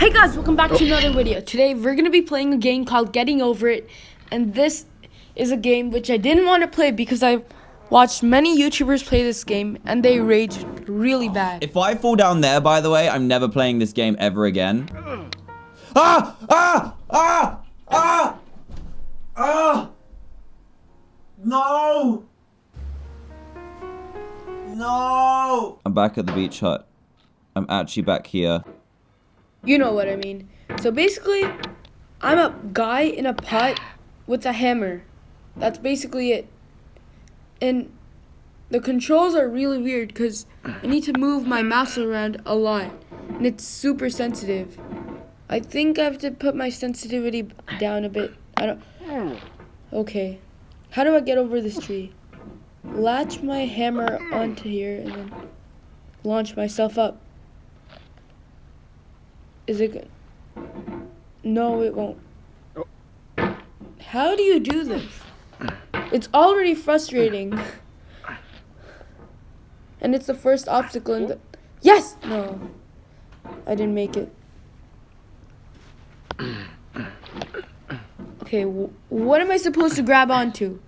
Hey guys, welcome back to another video. Today we're going to be playing a game called Getting Over It. And this is a game which I didn't want to play because I watched many YouTubers play this game and they raged really bad. If I fall down there, by the way, I'm never playing this game ever again. Ah! Ah! Ah! Ah! Ah! No! No! I'm back at the beach hut. I'm actually back here. You know what I mean. So basically, I'm a guy in a pot with a hammer. That's basically it. And the controls are really weird because I need to move my mouse around a lot. And it's super sensitive. I think I have to put my sensitivity down a bit. Okay. How do I get over this tree? Latch my hammer onto here and then launch myself up. Is it good? No, it won't. How do you do this? It's already frustrating. And it's the first obstacle in the... Yes! No. I didn't make it. Okay, what am I supposed to grab onto?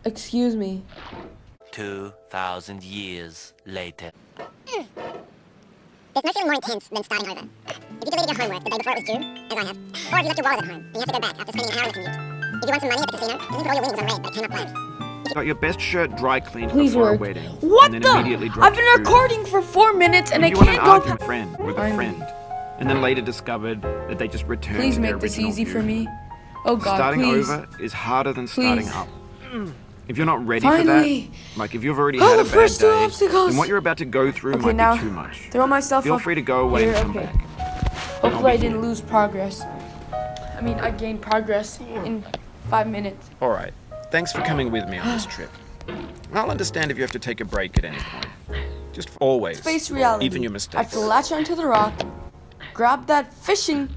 Excuse me. 2,000 years later. There's no feeling more intense than starting over. If you deleted your homework the day before it was due, as I have, or if you left your wallet at home and you have to go back after spending an hour on the commute. If you won some money at the casino, and you put all your winnings on red but it came up blank. Got your best shirt dry cleaned Please before work. a wedding. What and then the? immediately dropped I've been your food. recording for 4 minutes and I You want can't an go argument friend with a Finally. friend, and then later discovered that they just returned Please to their make this original easy view. for me. Oh God, Starting please. over is harder than starting Please. up. If you're not ready Finally. for that, like if you've already Oh, had the a bad first two day, obstacles. then what you're about to go through Okay, might now be too much. throw myself Feel up free to go away here, and come okay. back. Hopefully I be didn't here. lose progress. I mean, I gained progress in 5 minutes. Alright, thanks for coming with me on this trip. I'll understand if you have to take a break at any point. Just always, Face reality. even your I have mistakes. to latch onto the rock, grab that fishing,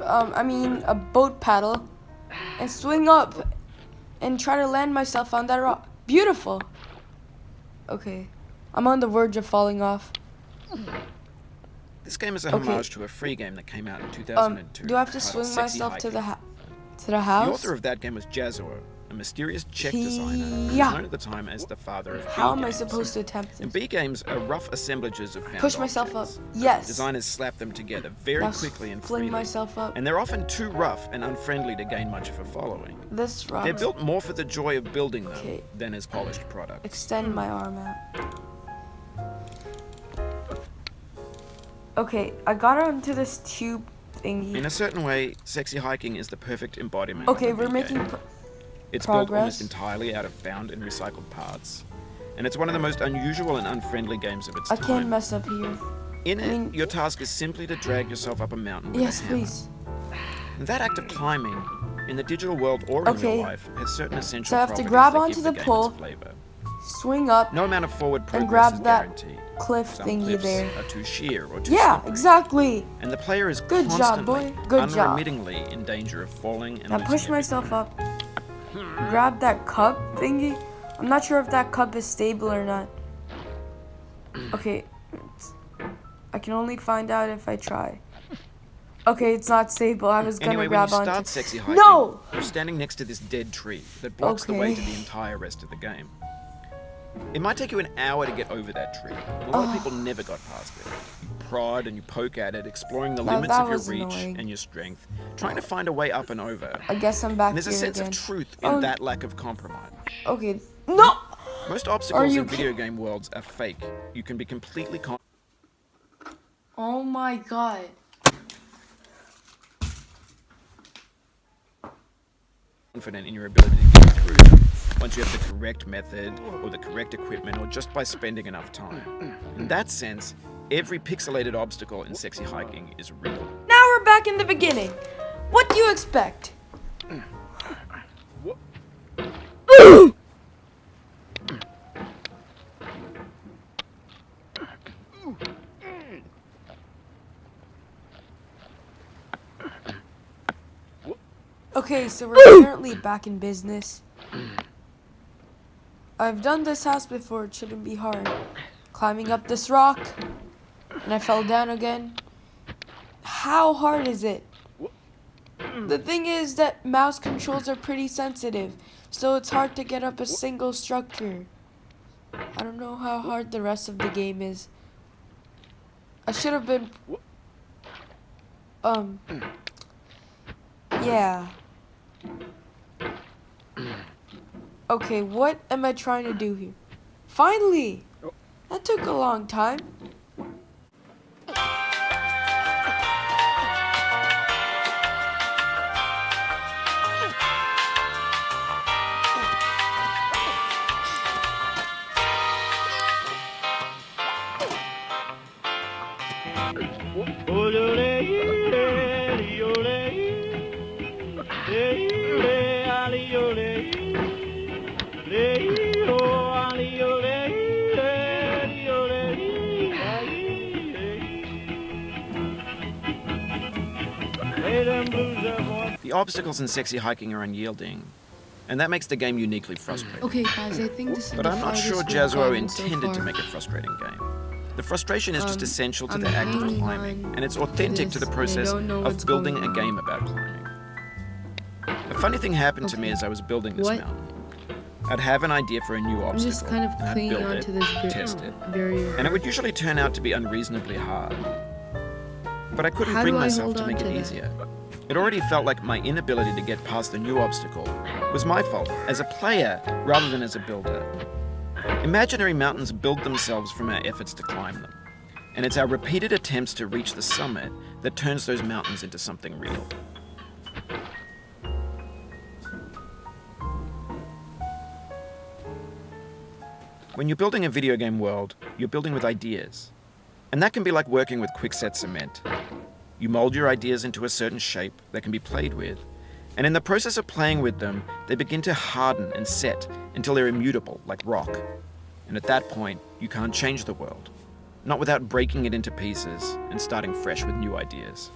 a boat paddle, and swing up and try to land myself on that rock. Beautiful. Okay, I'm on the verge of falling off. This game is a Okay. homage to a free game that came out in 2002. Do I have to titled swing Sexy myself to Hiking. the The house? author of that game was Jazor, a mysterious Czech designer who was Yeah. known at the time as the father of How B am I games. supposed to attempt And this? B games are rough assemblages of found Push myself up. objects. Yes. Designers slap them together very Now quickly and fling freely. myself up. And they're often too rough and unfriendly to gain much of a following. This rock. They're built more for the joy of building them Okay. than as polished products. Extend my arm out. Okay, I got onto this tube thingy. In a certain way, Sexy Hiking is the perfect embodiment Okay, of a we're B making game. It's built progress. almost entirely out of found and recycled parts. And it's one of the most unusual and unfriendly games of its I time. can't mess up here. In it, mean- your task is simply to drag yourself up a mountain with Yes, a hammer. please. And that act of climbing, in the digital world or in Okay. real life, has certain essential So I have to properties grab that onto give the game pole, its flavor. Swing up No amount of forward progress and grab is that guaranteed. cliff Some thingy cliffs there. are too sheer or too Yeah, slippery. exactly. And the player is Good job, constantly, boy. Good job. unremittingly in danger of falling and Now losing push everything. myself up. Grab that cup thingy. I'm not sure if that cup is stable or not. Okay. I can only find out if I try. Okay, it's not stable. I was gonna Anyway, when grab you onto. start Sexy Hiking, No! you're standing next to this dead tree that blocks the way to Okay. the entire rest of the game. It might take you an hour to get over that tree. A lot of people never got past it. You prod and you poke at it, exploring the Now limits that of your was reach annoying. and your strength, trying to find a way up and over. I guess I'm back And there's a here sense again. of truth in Oh. that lack of compromise. Okay. No! Most obstacles you in video game worlds are fake. You can be completely Oh my god. confident in your ability to get through them once you have the correct method or the correct equipment or just by spending enough time. In that sense, every pixelated obstacle in Sexy Hiking is real. Now we're back in the beginning. What do you expect? Okay, so we're currently back in business. I've done this house before, it shouldn't be hard. Climbing up this rock, and I fell down again. How hard is it? The thing is that mouse controls are pretty sensitive, so it's hard to get up a single structure. I don't know how hard the rest of the game is. I should have been... Yeah. Okay, what am I trying to do here? Finally! That took a long time. The obstacles in Sexy Hiking are unyielding, and that makes the game uniquely frustrating. Okay, guys, I think this is But the I'm not farthest sure we've Jazzuo gotten so intended to far. make a frustrating game. The frustration is just essential to I'm the act of hanging climbing, on and it's authentic to this, the and I process don't know of what's building going a on. game about climbing. A funny thing happened to me Okay. as I was building this What? mountain. I'd have an idea for a new I'm obstacle, just kind of and I'd clinging build onto it, this test it, barrier. and it would usually turn out to be unreasonably hard. But I couldn't How bring do I myself hold to on make to it that? easier. It already felt like my inability to get past the new obstacle was my fault as a player rather than as a builder. Imaginary mountains build themselves from our efforts to climb them, and it's our repeated attempts to reach the summit that turns those mountains into something real. When you're building a video game world, you're building with ideas. And that can be like working with quickset cement. You mold your ideas into a certain shape that can be played with, and in the process of playing with them, they begin to harden and set until they're immutable, like rock. And at that point, you can't change the world, not without breaking it into pieces and starting fresh with new ideas.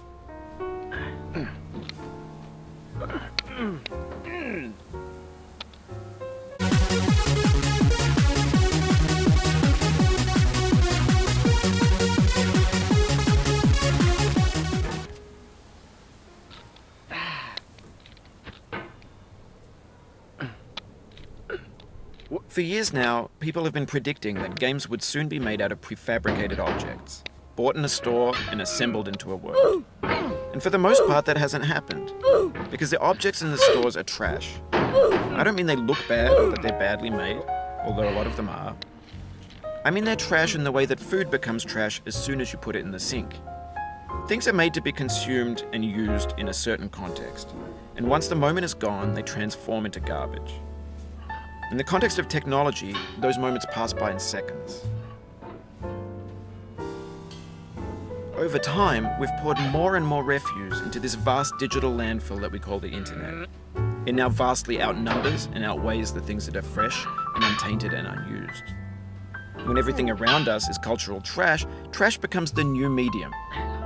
For years now, people have been predicting that games would soon be made out of prefabricated objects, bought in a store and assembled into a world. And for the most part, that hasn't happened, because the objects in the stores are trash. I don't mean they look bad or that they're badly made, although a lot of them are. I mean they're trash in the way that food becomes trash as soon as you put it in the sink. Things are made to be consumed and used in a certain context, and once the moment is gone, they transform into garbage. In the context of technology, those moments pass by in seconds. Over time, we've poured more and more refuse into this vast digital landfill that we call the internet. It now vastly outnumbers and outweighs the things that are fresh and untainted and unused. When everything around us is cultural trash, trash becomes the new medium,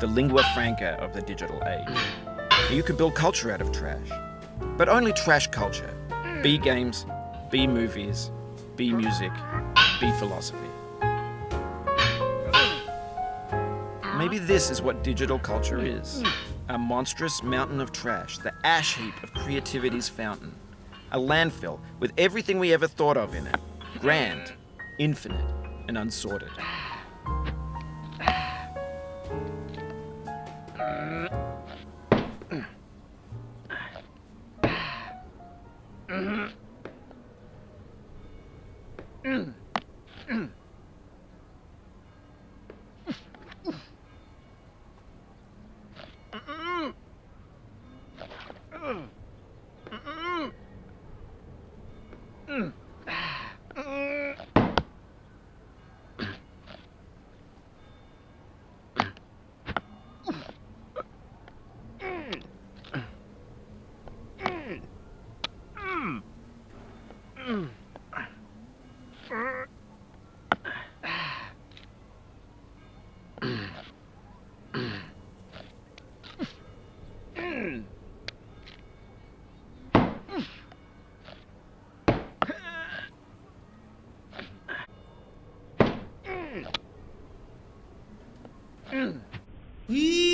the lingua franca of the digital age. You can build culture out of trash, but only trash culture. B games, B movies, B music, B philosophy. Maybe this is what digital culture is. A monstrous mountain of trash, the ash heap of creativity's fountain. A landfill with everything we ever thought of in it. Grand, infinite, and unsorted. Whee!